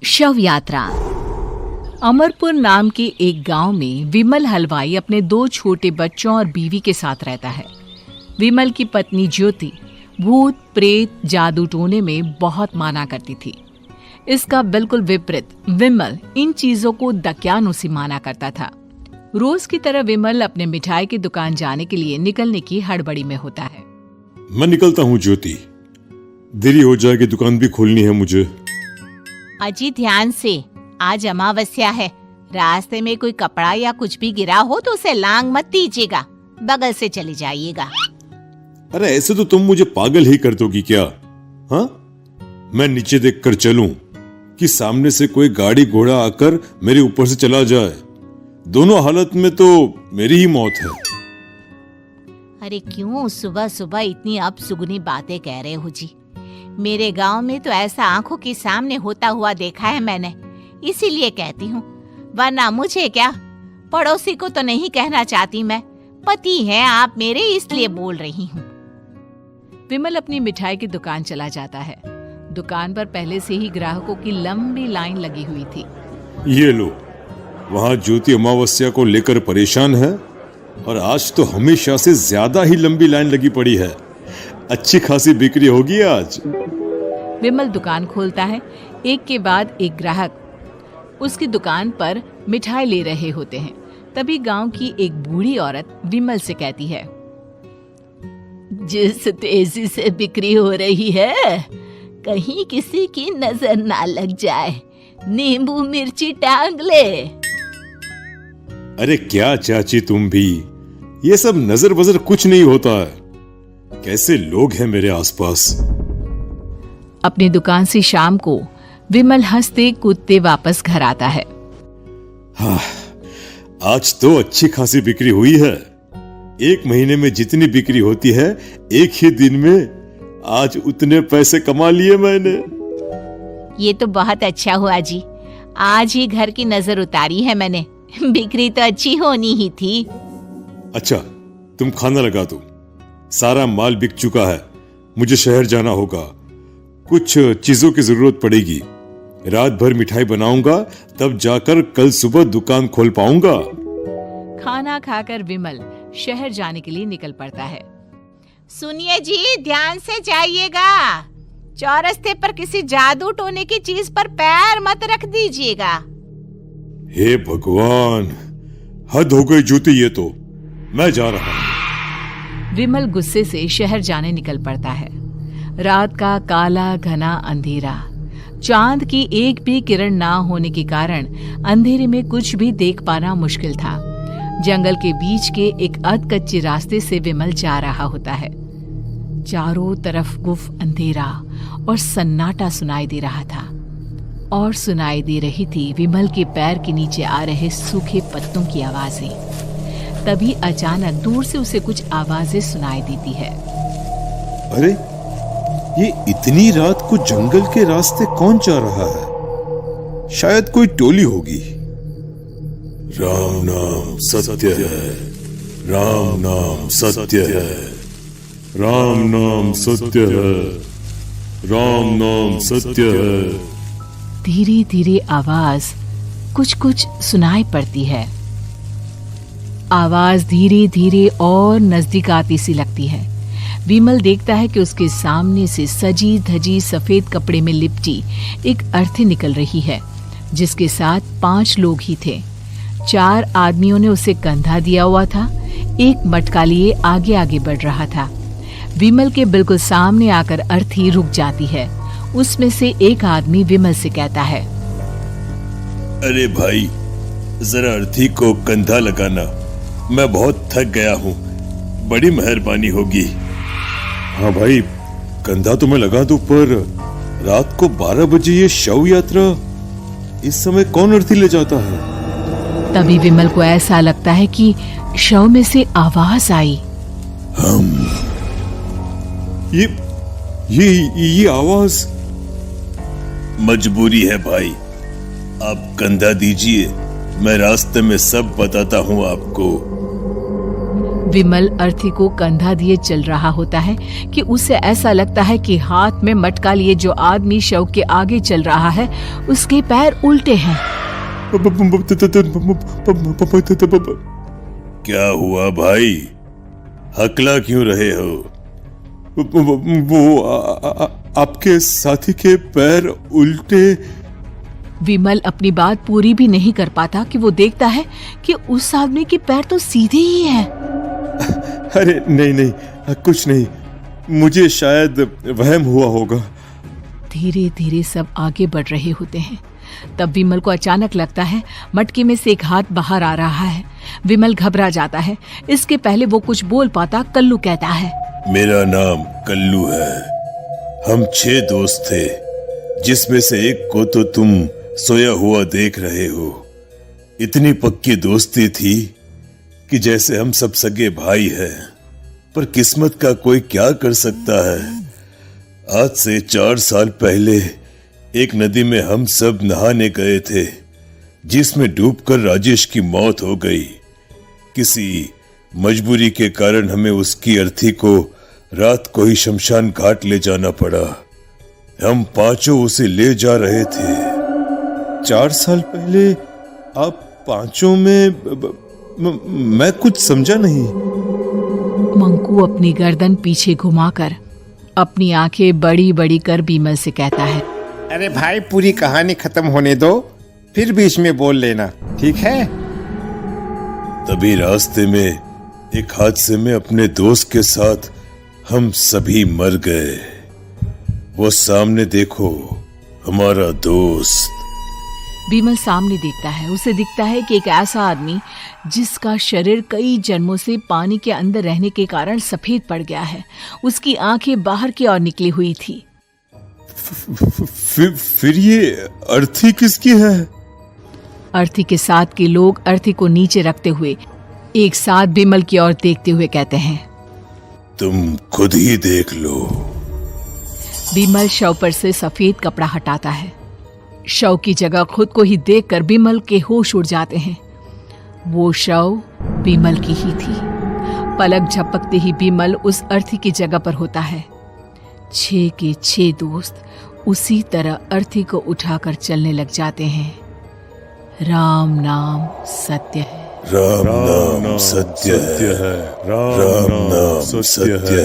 शव यात्रा। अमरपुर नाम के एक गांव में विमल हलवाई अपने 2 छोटे बच्चों और बीवी के साथ रहता है। विमल की पत्नी ज्योति भूत प्रेत जादू टोने में बहुत माना करती थी। इसका बिल्कुल विपरीत विमल इन चीजों को दक्यानुसी माना करता था। रोज की तरह विमल अपने मिठाई की दुकान जाने के लिए निकलने की हड़बड़ी में होता है। मैं निकलता हूँ ज्योति, देरी हो जाएगी, दुकान भी खोलनी है मुझे। अजी ध्यान से, आज अमावस्या है। रास्ते में कोई कपड़ा या कुछ भी गिरा हो तो उसे लांग मत दीजिएगा, बगल से चली जाइएगा। अरे ऐसे तो तुम मुझे पागल ही कर दोगी क्या? हाँ, मैं नीचे देखकर चलूं कि सामने से कोई गाड़ी घोड़ा आकर मेरे ऊपर से चला जाए? दोनों हालत में तो मेरी ही मौत है। अरे क्यों सुबह सुबह इतनी अपसुगनी बातें कह रहे हो जी? मेरे गांव में तो ऐसा आंखों के सामने होता हुआ देखा है मैंने, इसीलिए कहती हूँ, वरना मुझे क्या, पड़ोसी को तो नहीं कहना चाहती मैं। पति हैं आप मेरे, इसलिए बोल रही हूँ। विमल अपनी मिठाई की दुकान चला जाता है। दुकान पर पहले से ही ग्राहकों की लंबी लाइन लगी हुई थी। ये लो, वहाँ ज्योति अमावस्या को लेकर परेशान है और आज तो हमेशा से ज्यादा ही लंबी लाइन लगी पड़ी है। अच्छी खासी बिक्री होगी आज। विमल दुकान खोलता है। एक के बाद एक ग्राहक उसकी दुकान पर मिठाई ले रहे होते हैं। तभी गांव की एक बूढ़ी औरत विमल से कहती है, जिस तेजी से बिक्री हो रही है, कहीं किसी की नजर ना लग जाए, नींबू मिर्ची टांग ले। अरे क्या चाची तुम भी, ये सब नजर बजर कुछ नहीं होता है। कैसे लोग हैं मेरे आसपास। अपनी दुकान से शाम को विमल हंसते कूदते वापस घर आता है। हाँ, आज तो अच्छी खासी बिक्री हुई है। एक महीने में जितनी बिक्री होती है, एक ही दिन में आज उतने पैसे कमा लिए मैंने। ये तो बहुत अच्छा हुआ जी, आज ही घर की नजर उतारी है मैंने। बिक्री तो अच्छी होनी ही थी। अच्छा, तुम खाना लगा दो, सारा माल बिक चुका है। मुझे शहर जाना होगा, कुछ चीजों की जरूरत पड़ेगी। रात भर मिठाई बनाऊंगा, तब जाकर कल सुबह दुकान खोल पाऊंगा। खाना खाकर विमल शहर जाने के लिए निकल पड़ता है। सुनिए जी, ध्यान से जाइएगा। चौरस्ते पर किसी जादू टोने की चीज पर पैर मत रख दीजिएगा। हे भगवान, हद हो गई ज्योति, ये तो मैं जा रहा हूं। विमल गुस्से से शहर जाने निकल पड़ता है। रात का काला घना अंधेरा, चांद की एक भी किरण ना होने के कारण अंधेरे में कुछ भी देख पाना मुश्किल था। जंगल के बीच के एक अधकच्चे रास्ते से विमल जा रहा होता है। चारों तरफ गुफ अंधेरा और सन्नाटा सुनाई दे रहा था, और सुनाई दे रही थी विमल के पैर के नीचे आ रहे सूखे पत्तों की आवाजें। तभी अचानक दूर से उसे कुछ आवाजें सुनाई देती है। अरे, ये इतनी रात को जंगल के रास्ते कौन जा रहा है? शायद कोई टोली होगी। राम नाम सत्य है, राम नाम सत्य है, राम नाम सत्य है, राम नाम सत्य है। धीरे धीरे आवाज कुछ कुछ सुनाई पड़ती है। आवाज धीरे धीरे और नजदीक आती सी लगती है। विमल देखता है कि उसके सामने से सजी धजी सफेद कपड़े में लिपटी एक अर्थी निकल रही है, जिसके साथ 5 लोग ही थे। 4 आदमियों ने उसे कंधा दिया हुआ था। एक मटका लिए आगे आगे बढ़ रहा था। विमल के बिल्कुल सामने आकर अर्थी रुक जाती है। उसमें से एक आदमी विमल से कहता है, अरे भाई, जरा अर्थी को कंधा लगाना, मैं बहुत थक गया हूँ, बड़ी मेहरबानी होगी। हाँ भाई, कंधा तो मैं लगा दूं, पर रात को 12 बजे ये शव यात्रा, इस समय कौन अर्थी ले जाता है? तभी विमल को ऐसा लगता है कि शव में से आवाज आई, ये आवाज। मजबूरी है भाई, आप कंधा दीजिए, मैं रास्ते में सब बताता हूँ आपको। विमल अर्थी को कंधा दिए चल रहा होता है कि उसे ऐसा लगता है कि हाथ में मटका लिए जो आदमी शव के आगे चल रहा है उसके पैर उल्टे हैं। क्या हुआ भाई, हकला क्यों रहे हो? वो आपके साथी के पैर उल्टे। विमल अपनी बात पूरी भी नहीं कर पाता कि वो देखता है कि उस आदमी के पैर तो सीधे ही हैं। अरे नहीं, कुछ नहीं, मुझे शायद वहम हुआ होगा। धीरे धीरे सब आगे बढ़ रहे होते हैं। तब विमल को अचानक लगता है मटके में से एक हाथ बाहर आ रहा है। विमल घबरा जाता है। इसके पहले वो कुछ बोल पाता, कल्लू कहता है, मेरा नाम कल्लू है। हम 6 दोस्त थे, जिसमें से एक को तो तुम सोया हुआ देख रहे हो। इतनी पक्की दोस्ती थी कि जैसे हम सब सगे भाई हैं। पर किस्मत का कोई क्या कर सकता है। आज से 4 साल पहले एक नदी में हम सब नहाने गए थे, जिसमें डूबकर राजेश की मौत हो गई। किसी मजबूरी के कारण हमें उसकी अर्थी को रात को ही शमशान घाट ले जाना पड़ा। हम 5 उसे ले जा रहे थे। 4 साल पहले आप 5 में मैं कुछ समझा नहीं। मंकू अपनी गर्दन पीछे घुमाकर अपनी आंखें बड़ी बड़ी कर विमल से कहता है, अरे भाई, पूरी कहानी खत्म होने दो, फिर बीच में बोल लेना, ठीक है? तभी रास्ते में एक हादसे में अपने दोस्त के साथ हम सभी मर गए। वो सामने देखो, हमारा दोस्त। विमल सामने देखता है। उसे दिखता है कि एक ऐसा आदमी जिसका शरीर कई जन्मों से पानी के अंदर रहने के कारण सफेद पड़ गया है। उसकी आंखें बाहर की ओर निकली हुई थी। फिर ये अर्थी किसकी है? अर्थी के साथ के लोग अर्थी को नीचे रखते हुए एक साथ विमल की ओर देखते हुए कहते हैं, तुम खुद ही देख लो। विमल शव पर से सफेद कपड़ा हटाता है। शव की जगह खुद को ही देखकर विमल के होश उड़ जाते हैं। वो शव विमल की ही थी। पलक झपकते ही विमल उस अर्थी की जगह पर होता है। 6 के 6 दोस्त उसी तरह अर्थी को उठाकर चलने लग जाते हैं। राम नाम सत्य है। राम नाम सत्य है। राम नाम सत्य है।